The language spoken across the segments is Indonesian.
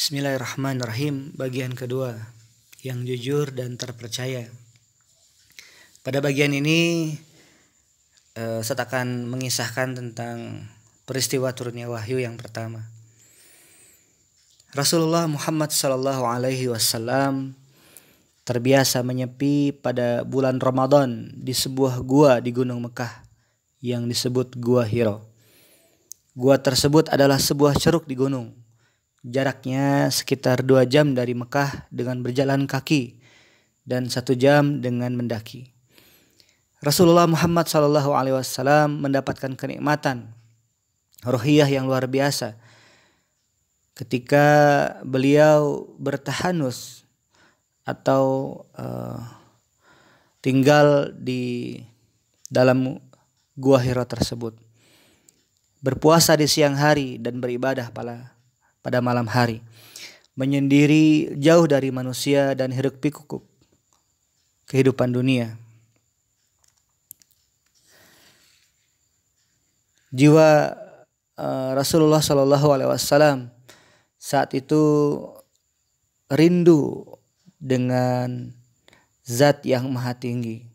Bismillahirrahmanirrahim. Bagian kedua, yang jujur dan terpercaya. Pada bagian ini saya akan mengisahkan tentang peristiwa turunnya wahyu yang pertama. Rasulullah Muhammad SAW terbiasa menyepi pada bulan Ramadan di sebuah gua di Gunung Mekah yang disebut Gua Hiro. Gua tersebut adalah sebuah ceruk di gunung. Jaraknya sekitar 2 jam dari Mekah dengan berjalan kaki dan 1 jam dengan mendaki. Rasulullah Muhammad SAW mendapatkan kenikmatan ruhiyah yang luar biasa ketika beliau bertahanus atau tinggal di dalam Gua Hiro tersebut, berpuasa di siang hari dan beribadah pada malam hari, menyendiri jauh dari manusia dan hiruk pikuk kehidupan dunia. Jiwa Rasulullah SAW saat itu rindu dengan Zat yang Maha Tinggi,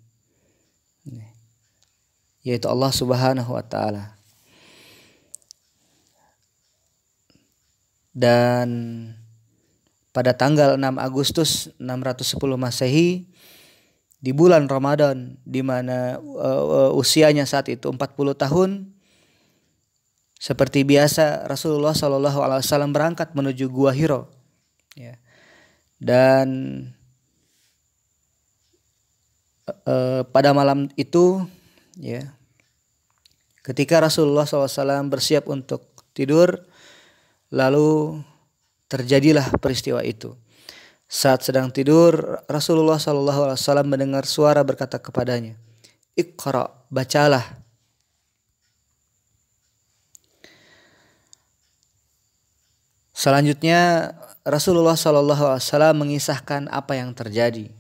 yaitu Allah Subhanahu wa Ta'ala. Dan pada tanggal 6 Agustus 610 Masehi di bulan Ramadan, di mana usianya saat itu 40 tahun, seperti biasa Rasulullah SAW berangkat menuju Gua Hiro. Dan pada malam itu, ketika Rasulullah SAW bersiap untuk tidur, lalu terjadilah peristiwa itu. Saat sedang tidur, Rasulullah SAW mendengar suara berkata kepadanya, "Iqra, bacalah." Selanjutnya Rasulullah SAW mengisahkan apa yang terjadi.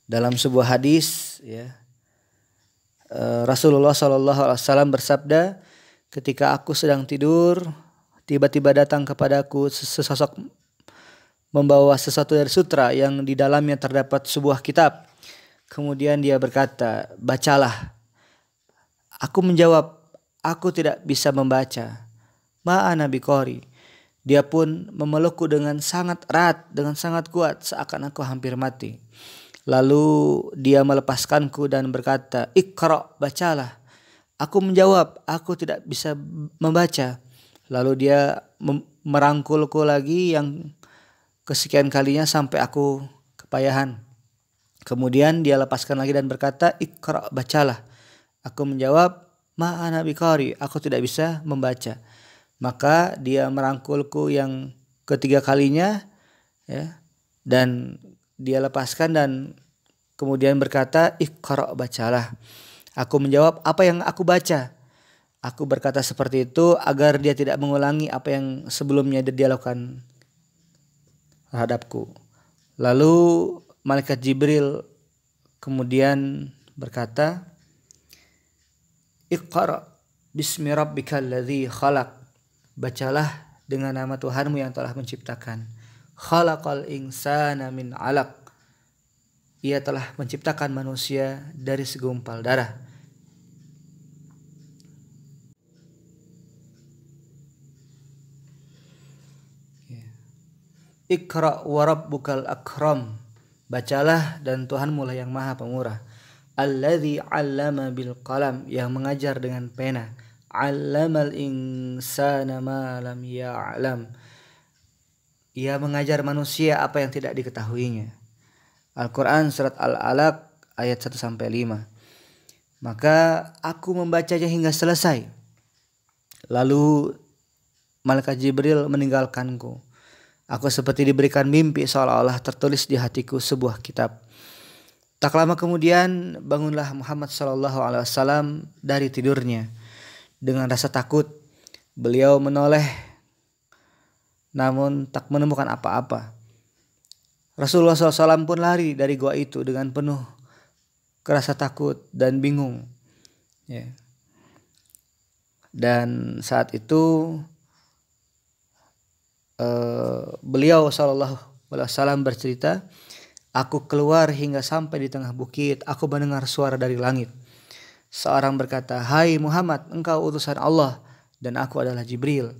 Dalam sebuah hadis, Rasulullah SAW bersabda, "Ketika aku sedang tidur, tiba-tiba datang kepadaku sesosok membawa sesuatu dari sutra yang di dalamnya terdapat sebuah kitab. Kemudian dia berkata, 'Bacalah.' Aku menjawab, 'Aku tidak bisa membaca.' 'Ma ana biqari.' Dia pun memelukku dengan sangat erat, dengan sangat kuat, seakan aku hampir mati. Lalu dia melepaskanku dan berkata, 'Iqra, bacalah.' Aku menjawab, 'Aku tidak bisa membaca.' Lalu dia merangkulku lagi yang kesekian kalinya sampai aku kepayahan. Kemudian dia lepaskan lagi dan berkata, 'Iqra, bacalah.' Aku menjawab, 'Ma ana biqari,' aku tidak bisa membaca. Maka dia merangkulku yang ketiga kalinya, dan dia lepaskan dan kemudian berkata, 'Iqra, bacalah.' Aku menjawab, 'Apa yang aku baca?' Aku berkata seperti itu agar dia tidak mengulangi apa yang sebelumnya dia lakukan terhadapku. Lalu malaikat Jibril kemudian berkata, 'Iqra bismi rabbikal ladzi khalaq.' Bacalah dengan nama Tuhanmu yang telah menciptakan. Khalaqal insana min 'alaq. Ia telah menciptakan manusia dari segumpal darah. Iqra wa rabbukal akram. Bacalah dan Tuhanmu lah yang maha pemurah. Alladzi 'allama bil qalam, yang mengajar dengan pena. 'Allamal insana ma lam ya'lam. Ia mengajar manusia apa yang tidak diketahuinya. Al-Quran surat Al-Alaq ayat 1-5. Maka aku membacanya hingga selesai. Lalu malaikat Jibril meninggalkanku. Aku seperti diberikan mimpi, seolah-olah tertulis di hatiku sebuah kitab. Tak lama kemudian bangunlah Muhammad SAW dari tidurnya. Dengan rasa takut beliau menoleh, namun tak menemukan apa-apa. Rasulullah SAW pun lari dari gua itu dengan penuh rasa takut dan bingung. Dan saat itu beliau sallallahu alaihi wasallam bercerita, aku keluar hingga sampai di tengah bukit, aku mendengar suara dari langit. Seorang berkata, "Hai Muhammad, engkau utusan Allah." Dan aku adalah Jibril.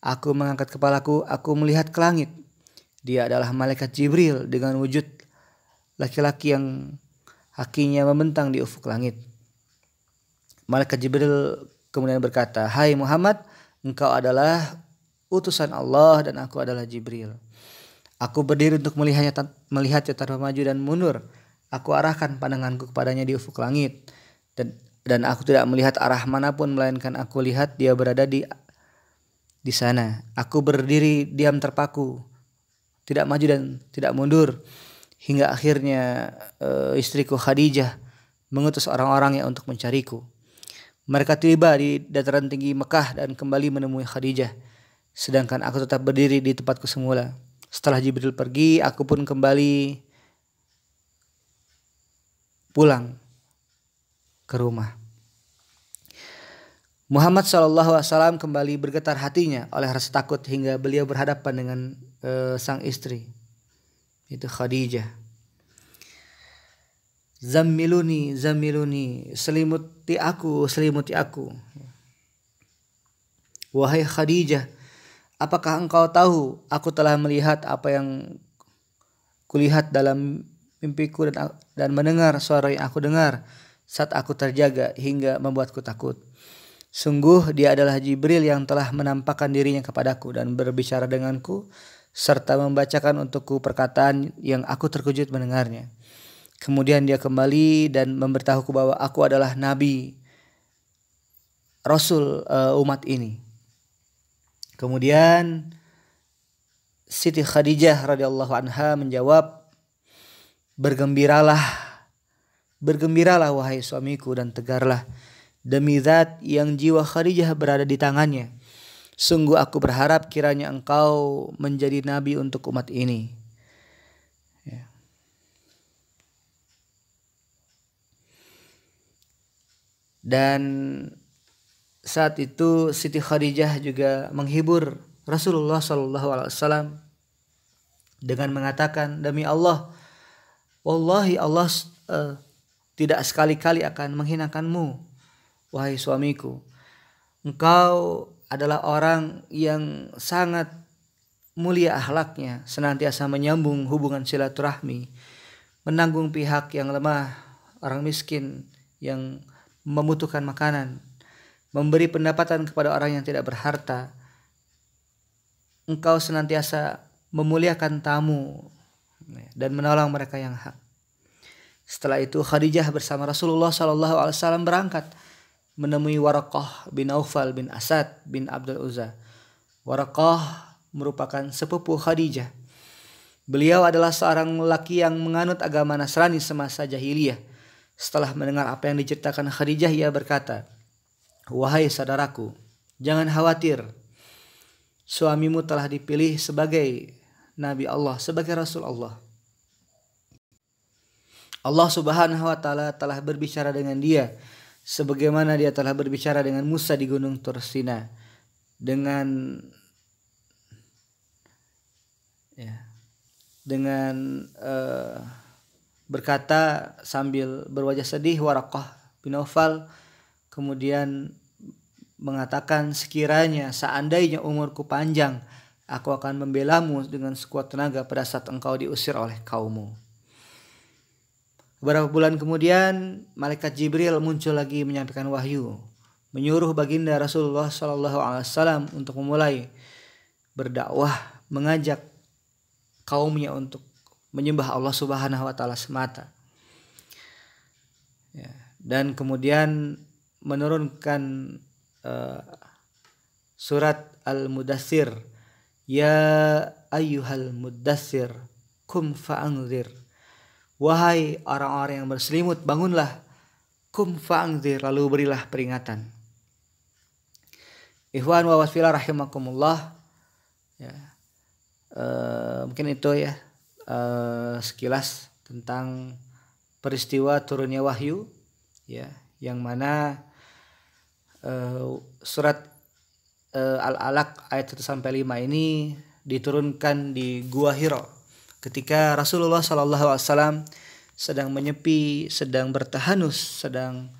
Aku mengangkat kepalaku, aku melihat ke langit. Dia adalah malaikat Jibril dengan wujud laki-laki yang kakinya membentang di ufuk langit. Malaikat Jibril kemudian berkata, "Hai Muhammad, engkau adalah utusan Allah dan aku adalah Jibril." Aku berdiri untuk melihatnya tanpa maju dan mundur. Aku arahkan pandanganku kepadanya di ufuk langit. Dan aku tidak melihat arah manapun, melainkan aku lihat dia berada di sana. Aku berdiri diam terpaku, tidak maju dan tidak mundur, hingga akhirnya istriku Khadijah mengutus orang-orangnya untuk mencariku. Mereka tiba di dataran tinggi Mekah dan kembali menemui Khadijah, sedangkan aku tetap berdiri di tempatku semula. Setelah Jibril pergi, aku pun kembali pulang ke rumah. Muhammad SAW kembali bergetar hatinya oleh rasa takut hingga beliau berhadapan dengan sang istri, itu Khadijah. Zammiluni, zammiluni, selimuti aku, selimuti aku. Wahai Khadijah, apakah engkau tahu aku telah melihat apa yang kulihat dalam mimpiku dan mendengar suara yang aku dengar saat aku terjaga hingga membuatku takut. Sungguh dia adalah Jibril yang telah menampakkan dirinya kepadaku dan berbicara denganku serta membacakan untukku perkataan yang aku terkejut mendengarnya. Kemudian dia kembali dan memberitahuku bahwa aku adalah Nabi Rasul umat ini. Kemudian Siti Khadijah radhiyallahu anha menjawab, Bergembiralah wahai suamiku dan tegarlah. Demi zat yang jiwa Khadijah berada di tangannya, sungguh aku berharap kiranya engkau menjadi nabi untuk umat ini." Ya. Dan saat itu Siti Khadijah juga menghibur Rasulullah SAW dengan mengatakan, "Demi Allah, wallahi Allah tidak sekali-kali akan menghinakanmu, wahai suamiku. Engkau adalah orang yang sangat mulia akhlaknya, senantiasa menyambung hubungan silaturahmi, menanggung pihak yang lemah, orang miskin yang membutuhkan makanan, memberi pendapatan kepada orang yang tidak berharta. Engkau senantiasa memuliakan tamu dan menolong mereka yang hak." Setelah itu Khadijah bersama Rasulullah SAW berangkat menemui Waraqah bin Aufal bin Asad bin Abdul Uzza. Waraqah merupakan sepupu Khadijah. Beliau adalah seorang lelaki yang menganut agama Nasrani semasa jahiliyah. Setelah mendengar apa yang diceritakan Khadijah, ia berkata, "Wahai saudaraku, jangan khawatir. Suamimu telah dipilih sebagai Nabi Allah, sebagai Rasul Allah. Allah Subhanahu wa taala telah berbicara dengan dia sebagaimana dia telah berbicara dengan Musa di Gunung Tursina dengan berkata sambil berwajah sedih Waraqah bin Aufal kemudian mengatakan, "Sekiranya seandainya umurku panjang, aku akan membelamu dengan sekuat tenaga pada saat engkau diusir oleh kaummu." Beberapa bulan kemudian malaikat Jibril muncul lagi menyampaikan wahyu, menyuruh baginda Rasulullah SAW untuk memulai berdakwah, mengajak kaumnya untuk menyembah Allah Subhanahu wa taala semata. Dan kemudian menurunkan surat Al-Mudaththir, "Ya ayyuhal mudaththir kum fa'anzir." Wahai orang-orang yang berselimut, bangunlah. Kum fa'anzir, lalu berilah peringatan. Ikhwan wa wasfila rahimakumullah. Mungkin itu sekilas tentang peristiwa turunnya wahyu, yang mana Surat Al-Alaq ayat 1 sampai 5 ini diturunkan di Gua Hira ketika Rasulullah SAW sedang menyepi, sedang bertahanus, sedang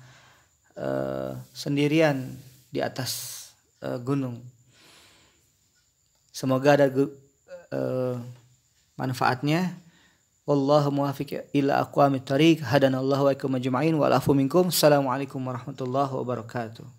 sendirian di atas gunung. Semoga ada manfaatnya. Wallahu muwaffiq ila aqwamit thariq. Hadanallahu wa iyyakum ajma'in wa al afu minkum. Assalamualaikum warahmatullahi wabarakatuh.